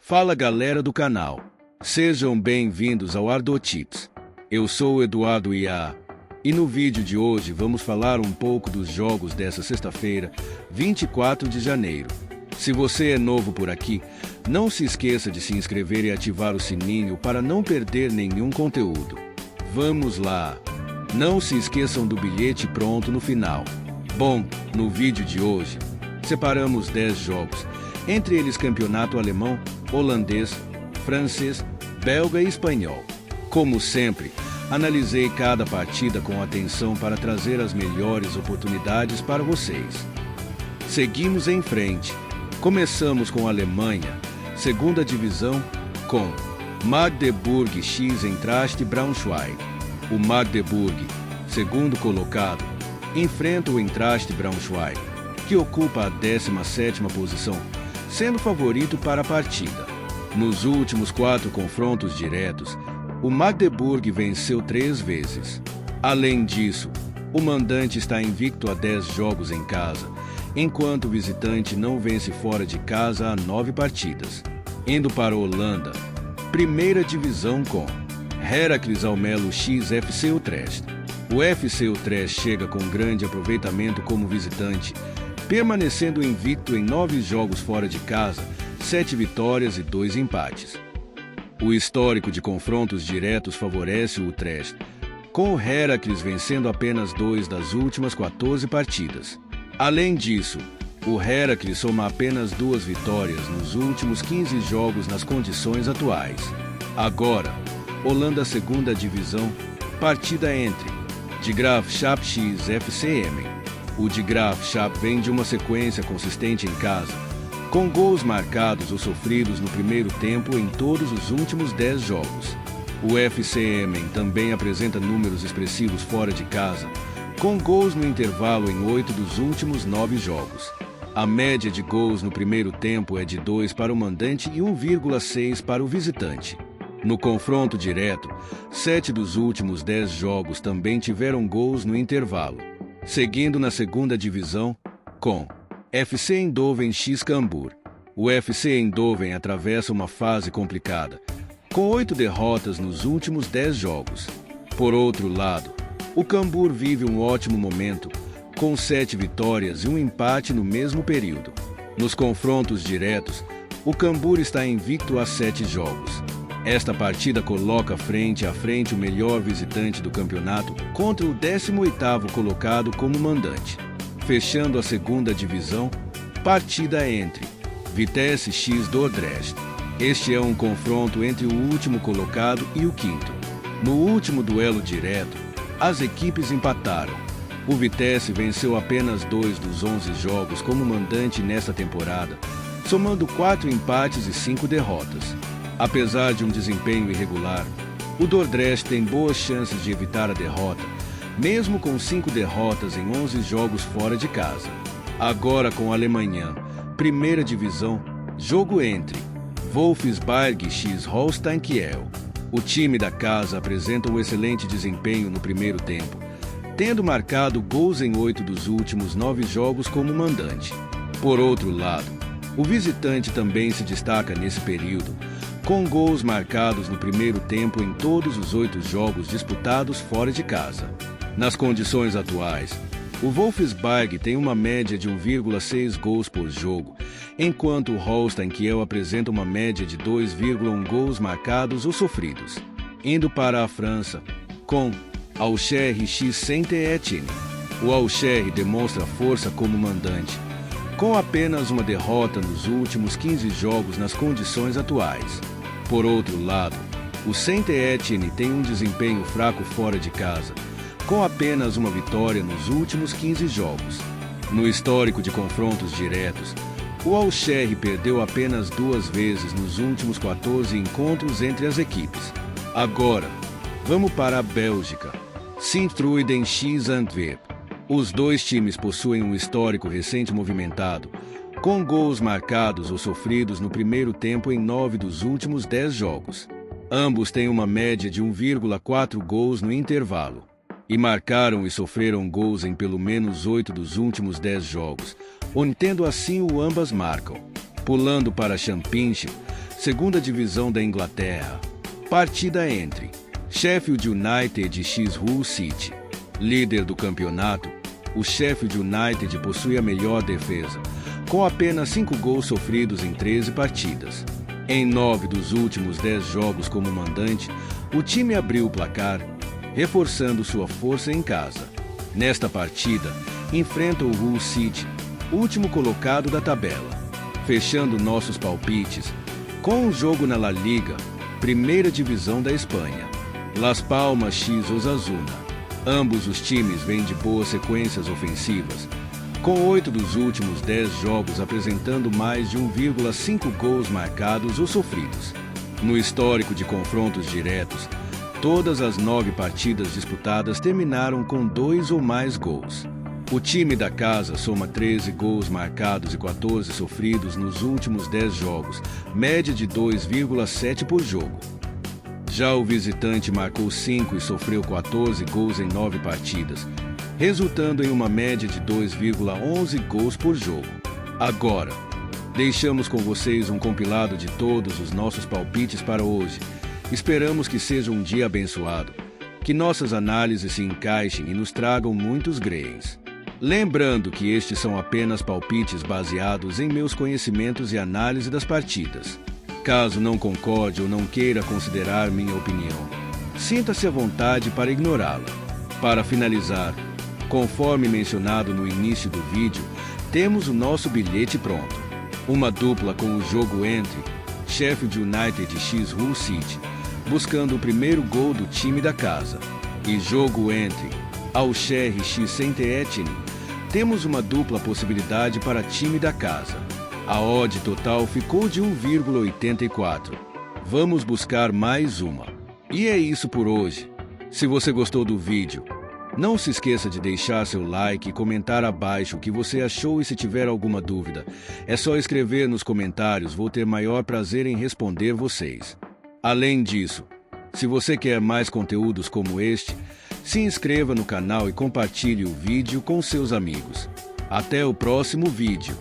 Fala galera do canal, sejam bem-vindos ao Ardotips. Eu sou o Eduardo Ia e no vídeo de hoje vamos falar um pouco dos jogos dessa sexta-feira, 24 de janeiro. Se você é novo por aqui, não se esqueça de se inscrever e ativar o sininho para não perder nenhum conteúdo. Vamos lá! Não se esqueçam do bilhete pronto no final. Bom, no vídeo de hoje, separamos 10 jogos, entre eles campeonato alemão, holandês, francês, belga e espanhol. Como sempre, analisei cada partida com atenção para trazer as melhores oportunidades para vocês. Seguimos em frente. Começamos com a Alemanha, segunda divisão, com Magdeburg X Eintracht Braunschweig. O Magdeburg, segundo colocado, enfrenta o Eintracht Braunschweig, que ocupa a 17ª posição, sendo favorito para a partida. Nos últimos 4 confrontos diretos, o Magdeburg venceu 3 vezes. Além disso, o mandante está invicto a 10 jogos em casa, enquanto o visitante não vence fora de casa há 9 partidas. Indo para a Holanda, primeira divisão com Heracles Almelo X FC Utrecht. O FC Utrecht chega com grande aproveitamento como visitante, permanecendo invicto em 9 jogos fora de casa, 7 vitórias e 2 empates. O histórico de confrontos diretos favorece o Utrecht, com o Heracles vencendo apenas 2 das últimas 14 partidas. Além disso, o Heracles soma apenas 2 vitórias nos últimos 15 jogos nas condições atuais. Agora, Holanda segunda divisão, partida entre De Graafschap X FC Emmen. O De Graafschap vem de uma sequência consistente em casa, com gols marcados ou sofridos no primeiro tempo em todos os últimos 10 jogos. O FC Emmen também apresenta números expressivos fora de casa, com gols no intervalo em 8 dos últimos 9 jogos. A média de gols no primeiro tempo é de 2 para o mandante e 1,6 para o visitante. No confronto direto, 7 dos últimos 10 jogos também tiveram gols no intervalo. Seguindo na segunda divisão, com FC Eindhoven X Cambuur. O FC Eindhoven atravessa uma fase complicada, com 8 derrotas nos últimos 10 jogos. Por outro lado, o Cambuur vive um ótimo momento, com 7 vitórias e 1 empate no mesmo período. Nos confrontos diretos, o Cambuur está invicto a 7 jogos. Esta partida coloca frente a frente o melhor visitante do campeonato contra o 18º colocado como mandante. Fechando a segunda divisão, partida entre Vitesse X Dordrecht. Este é um confronto entre o último colocado e o 5º. No último duelo direto, as equipes empataram. O Vitesse venceu apenas 2 dos 11 jogos como mandante nesta temporada, somando 4 empates e 5 derrotas. Apesar de um desempenho irregular, o Dordrecht tem boas chances de evitar a derrota, mesmo com 5 derrotas em 11 jogos fora de casa. Agora com a Alemanha, primeira divisão, jogo entre Wolfsburg X Holstein Kiel. O time da casa apresenta um excelente desempenho no primeiro tempo, tendo marcado gols em 8 dos últimos 9 jogos como mandante. Por outro lado, o visitante também se destaca nesse período, com gols marcados no primeiro tempo em todos os 8 jogos disputados fora de casa. Nas condições atuais, o Wolfsburg tem uma média de 1,6 gols por jogo, enquanto o Holstein Kiel apresenta uma média de 2,1 gols marcados ou sofridos. Indo para a França, com Auxerre X Saint-Étienne. O Auxerre demonstra força como mandante, com apenas uma derrota nos últimos 15 jogos nas condições atuais. Por outro lado, o Saint-Étienne tem um desempenho fraco fora de casa, com apenas uma vitória nos últimos 15 jogos. No histórico de confrontos diretos, o Auxerre perdeu apenas 2 vezes nos últimos 14 encontros entre as equipes. Agora, vamos para a Bélgica. Sint-Truiden X Antwerp. Os dois times possuem um histórico recente movimentado, com gols marcados ou sofridos no primeiro tempo em 9 dos últimos 10 jogos. Ambos têm uma média de 1,4 gols no intervalo, e marcaram e sofreram gols em pelo menos 8 dos últimos 10 jogos, obtendo assim o ambas marcam. Pulando para a Championship, segunda divisão da Inglaterra. Partida entre Sheffield United e Hull City. Líder do campeonato, o Sheffield United possui a melhor defesa, com apenas 5 gols sofridos em 13 partidas. Em 9 dos últimos 10 jogos como mandante, o time abriu o placar, reforçando sua força em casa. Nesta partida, enfrenta o Hull City, último colocado da tabela. Fechando nossos palpites, com um jogo na La Liga, primeira divisão da Espanha. Las Palmas x Osasuna. Ambos os times vêm de boas sequências ofensivas, com 8 dos últimos 10 jogos apresentando mais de 1,5 gols marcados ou sofridos. No histórico de confrontos diretos, todas as 9 partidas disputadas terminaram com 2 ou mais gols. O time da casa soma 13 gols marcados e 14 sofridos nos últimos 10 jogos, média de 2,7 por jogo. Já o visitante marcou 5 e sofreu 14 gols em 9 partidas, resultando em uma média de 2,11 gols por jogo. Agora, deixamos com vocês um compilado de todos os nossos palpites para hoje. Esperamos que seja um dia abençoado, que nossas análises se encaixem e nos tragam muitos gains. Lembrando que estes são apenas palpites baseados em meus conhecimentos e análise das partidas. Caso não concorde ou não queira considerar minha opinião, sinta-se à vontade para ignorá-la. Para finalizar, conforme mencionado no início do vídeo, temos o nosso bilhete pronto. Uma dupla com o jogo entre Sheffield United x Hull City, buscando o primeiro gol do time da casa, e jogo entre Auxerre x Saint-Étienne. Temos uma dupla possibilidade para time da casa. A odd total ficou de 1,84. Vamos buscar mais uma. E é isso por hoje. Se você gostou do vídeo, não se esqueça de deixar seu like e comentar abaixo o que você achou, e se tiver alguma dúvida, é só escrever nos comentários, vou ter maior prazer em responder vocês. Além disso, se você quer mais conteúdos como este, se inscreva no canal e compartilhe o vídeo com seus amigos. Até o próximo vídeo.